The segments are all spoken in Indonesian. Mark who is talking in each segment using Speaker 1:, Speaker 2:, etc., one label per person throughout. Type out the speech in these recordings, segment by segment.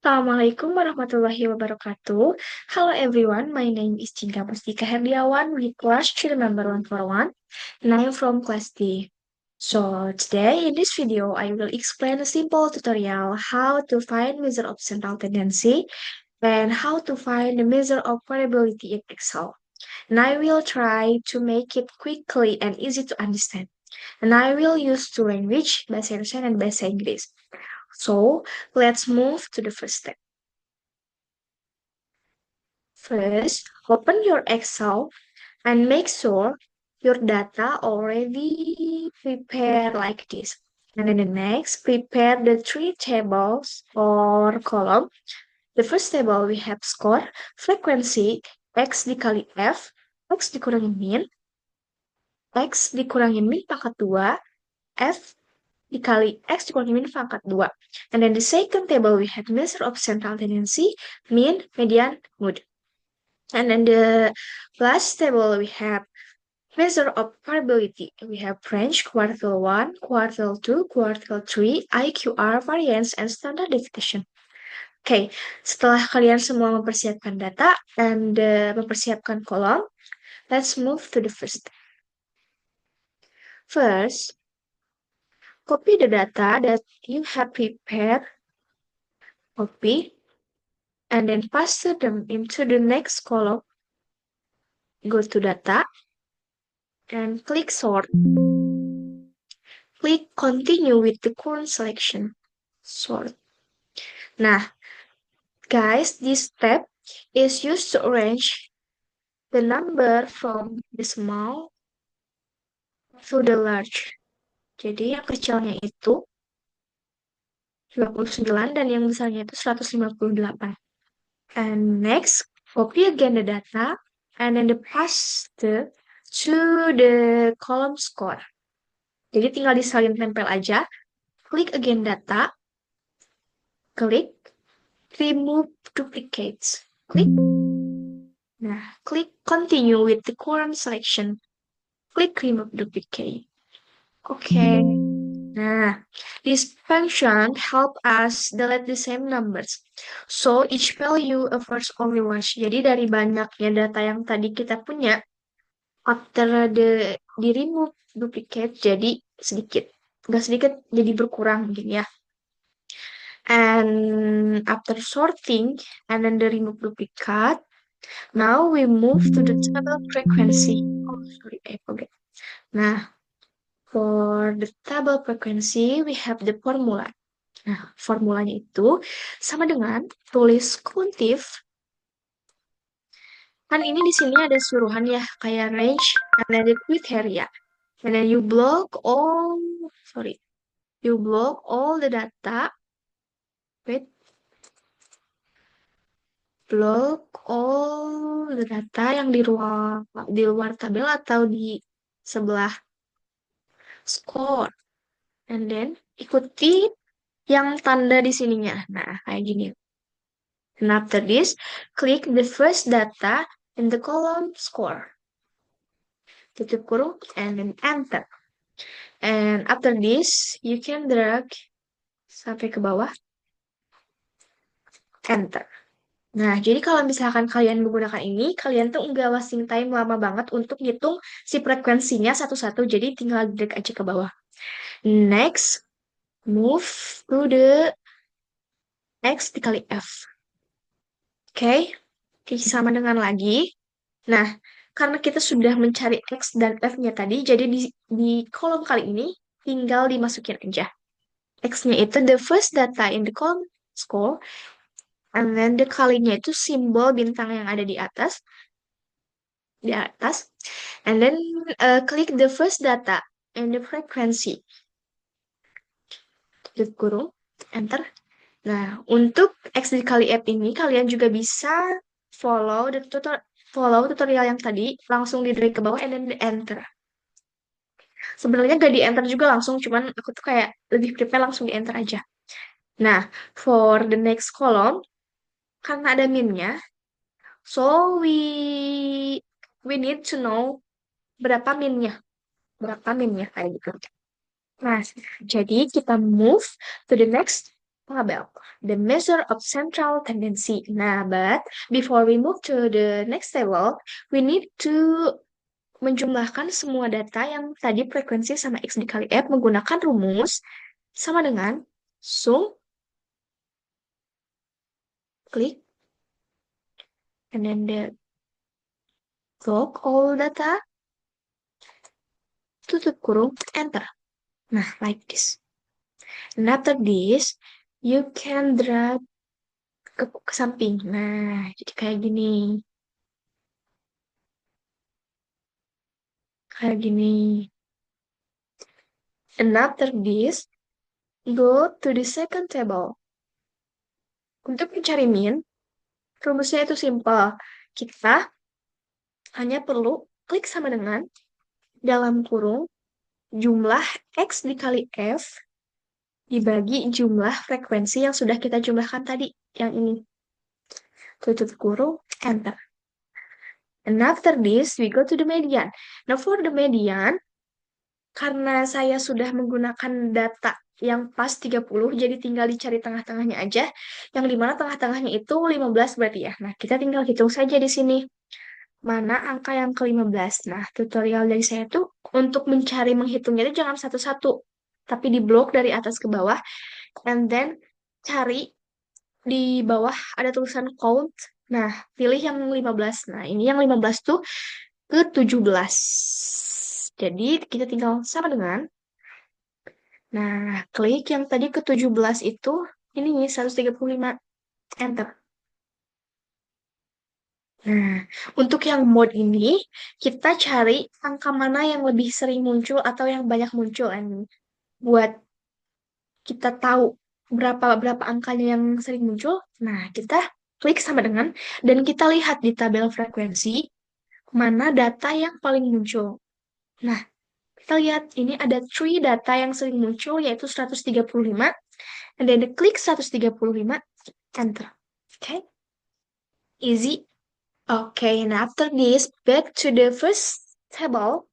Speaker 1: Assalamualaikum warahmatullahi wabarakatuh. Hello everyone, my name is Cinta Mustika Herdiawan with class student number 141 and I am from class D. So today in this video, I will explain a simple tutorial how to find measure of central tendency and how to find the measure of variability in Excel. And I will try to make it quickly and easy to understand. And I will use two language, Bahasa Indonesia and Bahasa Inggris. So let's move to the first step. First, open your Excel and make sure your data already prepared like this. And then the next, prepare the three tables or column. The first table we have score, frequency, X dikali F, X dikurangi min, X dikurangi min pangkat 2, F dikali X dikurangi min pangkat 2. And then the second table we have measure of central tendency, mean, median, mode. And then the last table we have measure of variability. We have range, quartile 1, quartile 2, quartile 3, IQR, variance, and standard deviation. Oke, setelah kalian semua mempersiapkan data dan mempersiapkan kolom, let's move to the first. First, copy the data that you have prepared, copy, and then paste them into the next column. Go to data, and click sort. Click continue with the current selection. Sort. Nah, guys, this step is used to arrange the number from the small to the large. Jadi yang kecilnya itu 29 dan yang besarnya itu 158. And next, copy again the data and then paste to the column score. Jadi tinggal disalin tempel aja. Klik again data. Klik remove duplicates. Klik. Nah, klik continue with the current selection. Klik remove duplicate. Okay. Nah, this function help us delete the same numbers. So each value offers only once. Jadi dari banyaknya data yang tadi kita punya, after di remove duplicate jadi sedikit. Nggak sedikit, jadi berkurang mungkin ya. And after sorting and then the remove duplicate, now we move to the table frequency. Oh, sorry, I forget. Nah, for the table frequency, we have the formula. Nah, formulanya itu sama dengan tulis kuntif. Kan ini di sini ada suruhan ya, kayak range, and then the criteria. And then you block all the data. Wait, block all the data yang di luar tabel atau di sebelah score. And then ikuti yang tanda di sininya. Nah, kayak gini. And after this, click the first data in the column score. Tutup kurung and then enter. And after this, you can drag sampai ke bawah. Enter. Nah, jadi kalau misalkan kalian menggunakan ini, kalian tuh nggak wasting time lama banget untuk ngitung si frekuensinya satu-satu. Jadi tinggal drag aja ke bawah. Next, move to the X dikali F. Oke, sama dengan lagi. Nah, karena kita sudah mencari X dan F-nya tadi, jadi di kolom kali ini tinggal dimasukin aja. X-nya itu the first data in the column score, and then the kalinya itu simbol bintang yang ada di atas, and then click the first data in the frequency. Tutup kurung, enter. Nah, untuk X dikali F ini, kalian juga bisa follow tutorial yang tadi, langsung di drag ke bawah, and then di enter. Sebenarnya gak di enter juga langsung, cuman aku tuh kayak lebih prepare langsung di enter aja. Nah, for the next column, karena ada minnya, so we need to know berapa minnya kayak gitu. Nah, jadi kita move to the next tabel, the measure of central tendency. Nah, but before we move to the next table, we need to menjumlahkan semua data yang tadi frekuensi sama X dikali F menggunakan rumus sama dengan sum, klik, and then the log all data, tutup kurung, enter. Nah, like this. And after this, you can drag ke samping. Nah, jadi kayak gini. Kayak gini. And after this, go to the second table. Untuk mencari min, rumusnya itu simple. Kita hanya perlu klik sama dengan dalam kurung jumlah X dikali F dibagi jumlah frekuensi yang sudah kita jumlahkan tadi. Yang ini. Tutup kurung, enter. And after this, we go to the median. Now for the median, karena saya sudah menggunakan data yang pas 30, jadi tinggal dicari tengah-tengahnya aja. Yang dimana tengah-tengahnya itu 15 berarti ya. Nah, kita tinggal hitung saja di sini. Mana angka yang ke-15. Nah, tutorial dari saya tuh untuk mencari menghitungnya itu jangan satu-satu. Tapi di blok dari atas ke bawah. And then cari di bawah ada tulisan count. Nah, pilih yang 15. Nah, ini yang 15 tuh ke-17. Jadi, kita tinggal sama dengan. Nah, klik yang tadi ke-17 itu, ini 135. Enter. Nah, untuk yang mode ini, kita cari angka mana yang lebih sering muncul atau yang banyak muncul. And buat kita tahu berapa berapa angkanya yang sering muncul, nah kita klik sama dengan, dan kita lihat di tabel frekuensi, mana data yang paling muncul. Nah, kita lihat ini ada 3 data yang sering muncul, yaitu 135, and then klik 135, enter. Okay, easy. Okay, and after this, back to the first table,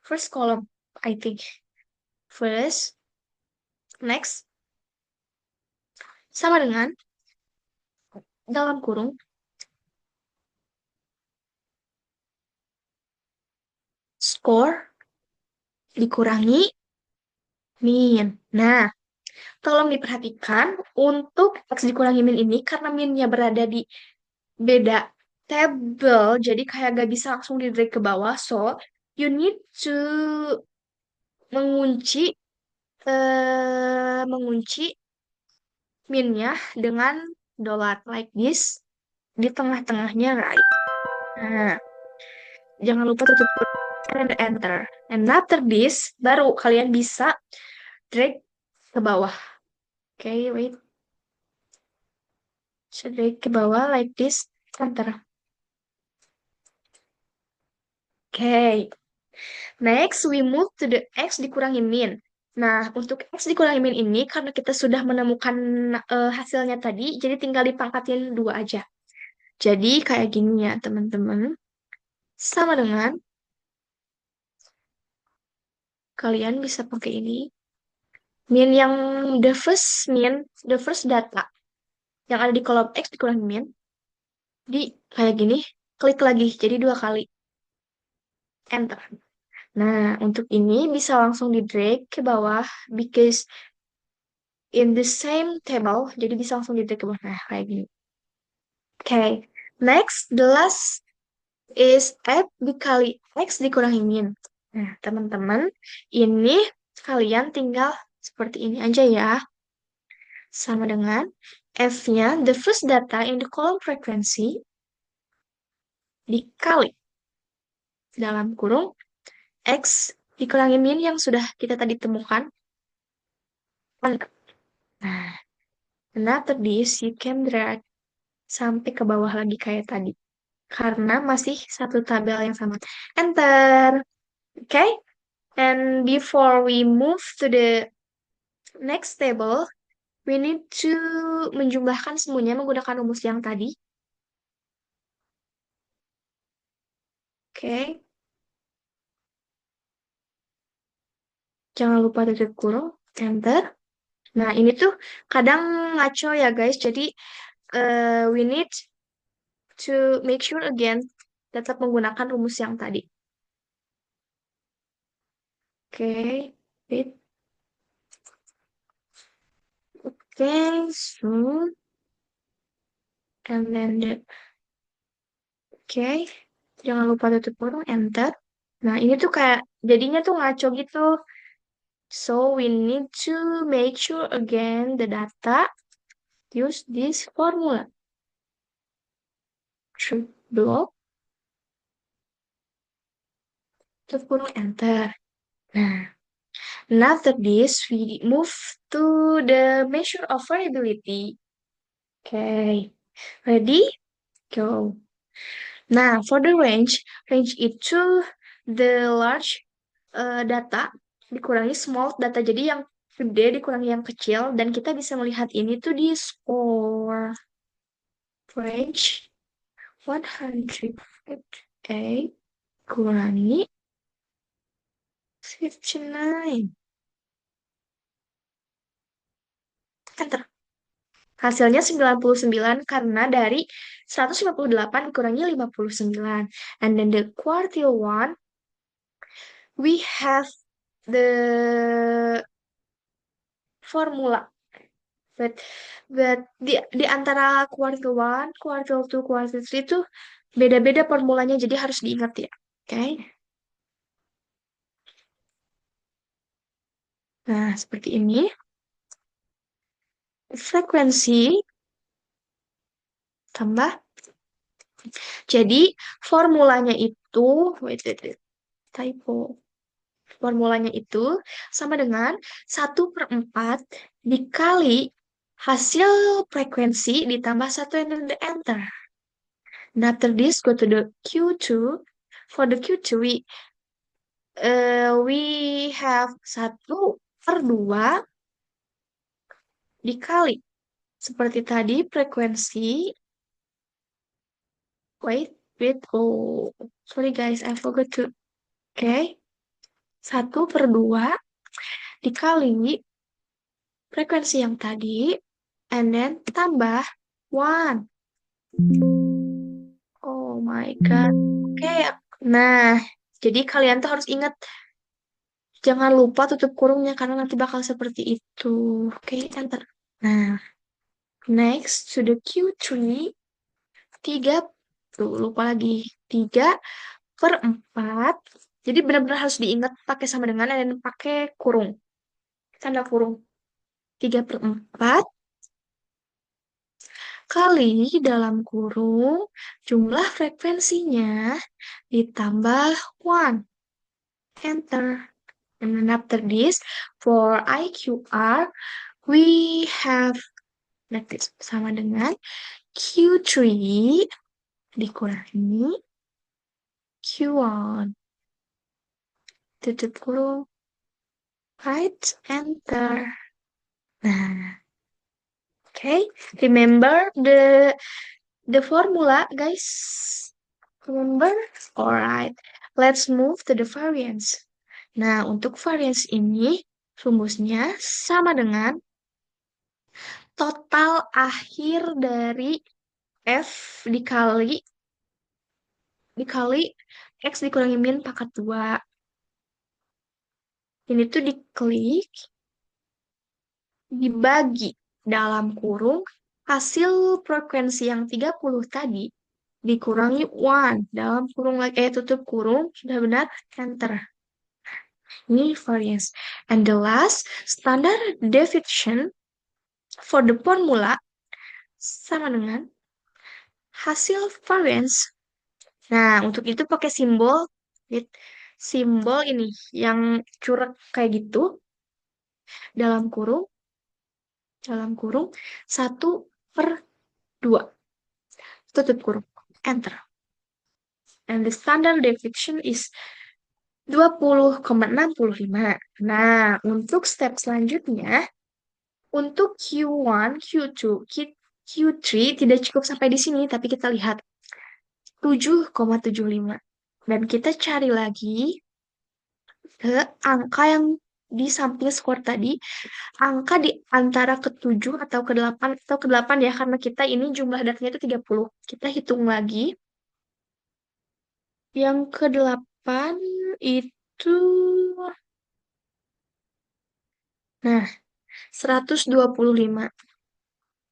Speaker 1: first column, I think. First, next, sama dengan, dalam kurung, score, dikurangi, min. Nah, tolong diperhatikan, untuk X dikurangi min ini, karena minnya berada di beda table, jadi kayak gak bisa langsung di drag ke bawah, so, you need to mengunci, mengunci minnya dengan dollar like this di tengah-tengahnya, right. Nah, jangan lupa tutup and enter. And after this, baru kalian bisa drag ke bawah. Oke, wait. So, drag ke bawah like this, enter. Oke. Next, we move to the X dikurangi min. Nah, untuk X dikurangi min ini, karena kita sudah menemukan hasilnya tadi, jadi tinggal dipangkatin 2 aja. Jadi, kayak gini ya, teman-teman. Sama dengan, kalian bisa pakai ini. Min yang the first data, yang ada di kolom X dikurangi min, di kayak gini, klik lagi, jadi 2 kali. Enter. Nah, untuk ini bisa langsung di drag ke bawah, because in the same table, jadi bisa langsung di drag ke bawah. Nah, kayak gini. Okay, next, the last is F dikali X dikurangi min. Nah, teman-teman, ini kalian tinggal seperti ini aja ya. Sama dengan F-nya, the first data in the column frekuensi, dikali dalam kurung X dikurangi min yang sudah kita tadi temukan. Nah, after this, you can drag sampai ke bawah lagi kayak tadi. Karena masih satu tabel yang sama. Enter. Okay? And before we move to the next table, we need to menjumlahkan semuanya menggunakan rumus yang tadi. Okay? Jangan lupa tutup kurung. Enter. Nah, ini tuh kadang ngaco ya guys. Jadi we need to make sure again tetap menggunakan rumus yang tadi. Oke, wait. Oke, so and then oke, jangan lupa tutup kurung, enter. Nah, ini tuh kayak jadinya tuh ngaco gitu. So we need to make sure again the data use this formula. Should block, tutup kurung, enter. Nah, and after this, we move to the measure of variability. Okay, ready? Go. Nah, for the range itu the large data dikurangi small data. Jadi yang gede dikurangi yang kecil dan kita bisa melihat ini tuh di score range 158 kurangi 59. Enter. Hasilnya 99 karena dari 158 dikurangi 59. And then the quartile one, we have the formula. But, di antara quartile one, quartile two, quartile three itu beda-beda formulanya, jadi harus diingat ya. Oke. Nah, seperti ini. Frekuensi tambah. Jadi, formulanya itu, wait, typo. Formulanya itu sama dengan 1/4 dikali hasil frekuensi ditambah 1 and then the enter. And after this, go to the Q2. For the Q2, we have 1/2 dikali. Seperti tadi, frekuensi. Wait. Oh, sorry guys, I forgot to. Oke. 1/2 dikali frekuensi yang tadi, and then tambah 1. Oh my God. Oke. Nah, jadi kalian tuh harus ingat, jangan lupa tutup kurungnya karena nanti bakal seperti itu. Oke, enter. Nah, next to the Q3, 3, tuh lupa lagi. 3/4. Jadi benar-benar harus diingat pakai sama dengan dan pakai kurung. Tanda kurung. 3/4 kali dalam kurung jumlah frekuensinya ditambah 1. Enter. And then after this, for IQR, we have like this, sama dengan Q3 dikurangi Q1. Tutup kurung. Right, enter. Nah, okay. Remember the formula, guys. Remember? Alright. Let's move to the variance. Nah, untuk variance ini rumusnya sama dengan total akhir dari F dikali X dikurangi min pangkat 2. Ini tuh diklik, dibagi dalam kurung, hasil frekuensi yang 30 tadi dikurangi 1 dalam kurung lagi, tutup kurung, sudah benar, enter. Ini variance. And the last, standard deviation for the formula sama dengan hasil variance. Nah, untuk itu pakai simbol, simbol ini yang curang kayak gitu, dalam kurung, 1/2. Tutup kurung, enter. And the standard deviation is 20,65. Nah, untuk step selanjutnya, untuk Q1, Q2, Q3 tidak cukup sampai di sini, tapi kita lihat 7,75. Dan kita cari lagi ke angka yang di samping skor tadi, angka di antara ke-7 atau ke-8 atau ke-8 ya, karena kita ini jumlah datanya itu 30. Kita hitung lagi. Yang ke-8 itu, nah, 125.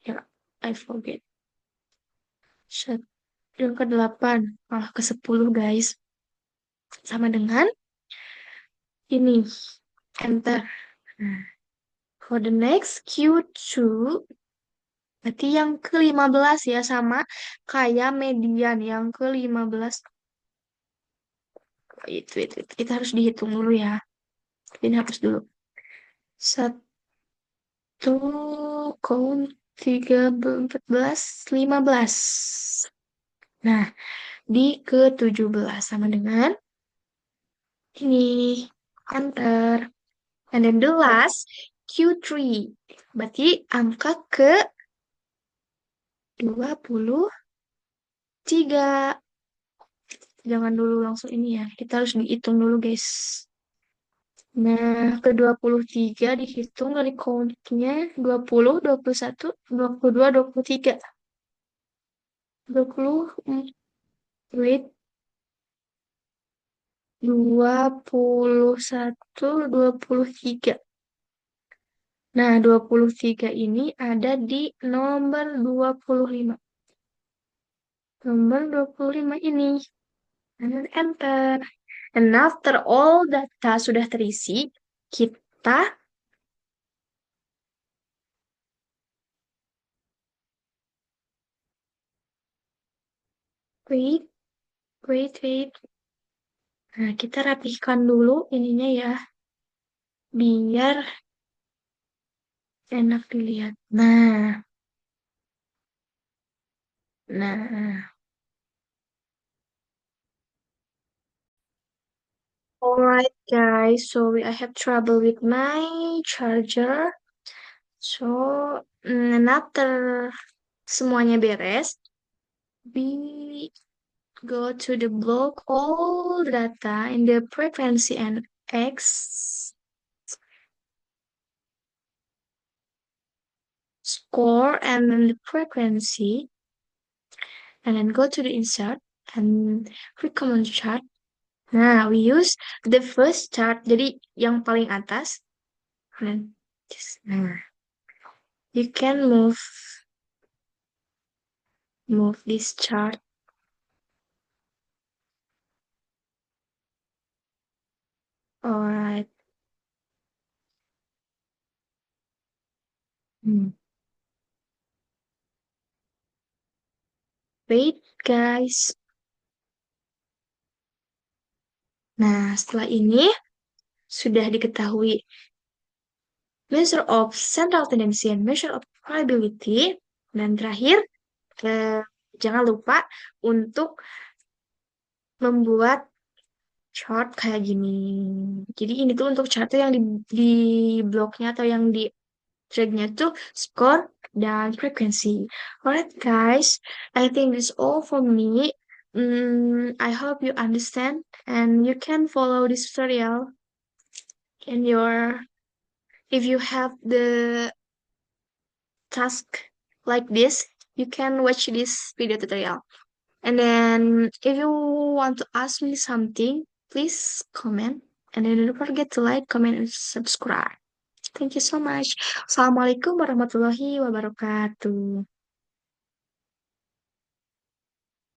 Speaker 1: Ya, I forget. Set- Yang ke-8, malah ke-10 guys. Sama dengan ini, enter. Nah, for the next Q2, berarti yang ke-15 ya, sama kayak median yang ke-15. Itu. Kita harus dihitung dulu ya. Ini hapus dulu. Satu, count, 14, 15. Nah, di ke-17 sama dengan ini, enter. And then the last, Q3. Berarti angka ke-23. Jangan dulu langsung ini ya. Kita harus dihitung dulu, guys. Nah, ke-23 dihitung dari count-nya 20, 21, 22, 23. 20, wait, 21, 23. Nah, 23 ini ada di nomor 25. Nomor 25 ini. Dan enter. And after all data sudah terisi, kita wait, wait. Nah, kita rapihkan dulu ininya ya, biar enak dilihat. Nah. Alright guys, sorry I have trouble with my charger. So, after semuanya beres, we go to the block all data in the frequency and X score and then the frequency, and then go to the insert and click command chart. Nah, we use the first chart, jadi yang paling atas. Dan, nah, you can move this chart. Alright. Hmm. Wait, guys. Nah, setelah ini sudah diketahui measure of central tendency and measure of probability. Dan terakhir, eh, jangan lupa untuk membuat chart kayak gini. Jadi ini tuh untuk chartnya yang di blognya atau yang di threadnya tuh score dan frekuensi. Alright guys, I think that's all for me. I hope you understand and you can follow this tutorial in your if you have the task like this, you can watch this video tutorial. And then if you want to ask me something, please comment. And then don't forget to like, comment, and subscribe. Thank you so much. Assalamualaikum warahmatullahi wabarakatuh.